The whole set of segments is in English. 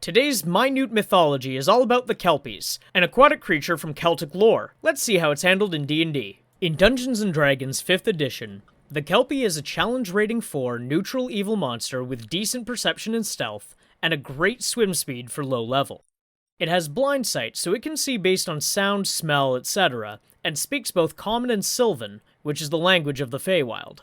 Today's minute mythology is all about the Kelpies, an aquatic creature from Celtic lore. Let's see how it's handled in D&D. In Dungeons & Dragons 5th edition, the Kelpie is a challenge rating 4 neutral evil monster with decent perception and stealth, and a great swim speed for low level. It has blind sight, so it can see based on sound, smell, etc., and speaks both Common and Sylvan, which is the language of the Feywild.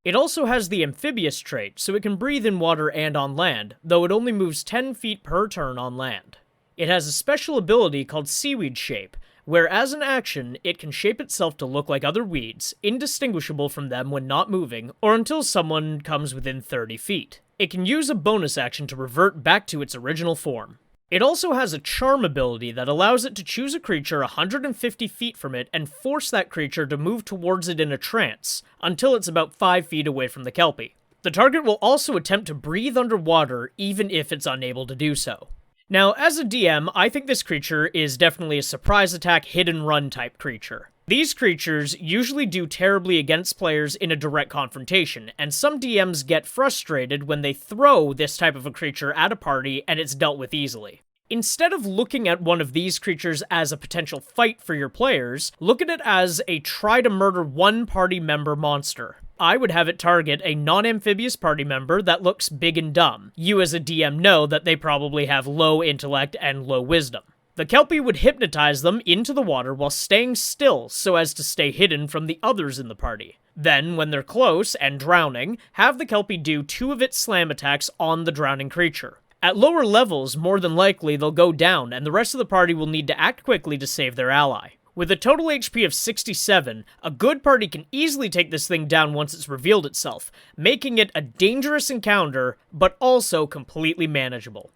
It also has the amphibious trait, so it can breathe in water and on land, though it only moves 10 feet per turn on land. It has a special ability called Seaweed Shape, where as an action, it can shape itself to look like other weeds, indistinguishable from them when not moving, or until someone comes within 30 feet. It can use a bonus action to revert back to its original form. It also has a charm ability that allows it to choose a creature 150 feet from it and force that creature to move towards it in a trance, until it's about 5 feet away from the Kelpie. The target will also attempt to breathe underwater even if it's unable to do so. Now, as a DM, I think this creature is definitely a surprise attack, hit and run type creature. These creatures usually do terribly against players in a direct confrontation, and some DMs get frustrated when they throw this type of a creature at a party and it's dealt with easily. Instead of looking at one of these creatures as a potential fight for your players, look at it as a try to murder one party member monster. I would have it target a non-amphibious party member that looks big and dumb. You as a DM know that they probably have low intellect and low wisdom. The Kelpie would hypnotize them into the water while staying still so as to stay hidden from the others in the party. Then, when they're close and drowning, have the Kelpie do 2 of its slam attacks on the drowning creature. At lower levels, more than likely they'll go down and the rest of the party will need to act quickly to save their ally. With a total HP of 67, a good party can easily take this thing down once it's revealed itself, making it a dangerous encounter, but also completely manageable.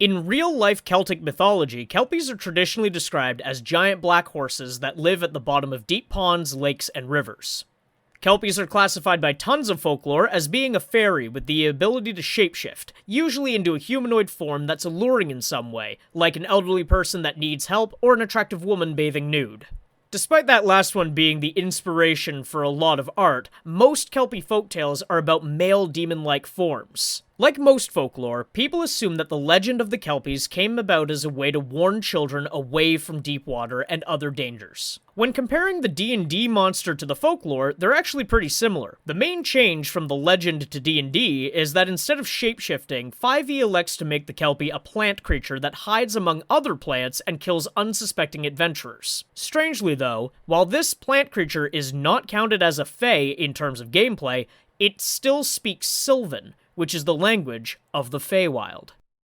In real-life Celtic mythology, Kelpies are traditionally described as giant black horses that live at the bottom of deep ponds, lakes, and rivers. Kelpies are classified by tons of folklore as being a fairy with the ability to shapeshift, usually into a humanoid form that's alluring in some way, like an elderly person that needs help or an attractive woman bathing nude. Despite that last one being the inspiration for a lot of art, most Kelpie folktales are about male demon-like forms. Like most folklore, people assume that the legend of the Kelpies came about as a way to warn children away from deep water and other dangers. When comparing the D&D monster to the folklore, they're actually pretty similar. The main change from the legend to D&D is that instead of shapeshifting, 5e elects to make the Kelpie a plant creature that hides among other plants and kills unsuspecting adventurers. Strangely though, while this plant creature is not counted as a Fey in terms of gameplay, it still speaks Sylvan, which is the language of the Feywild.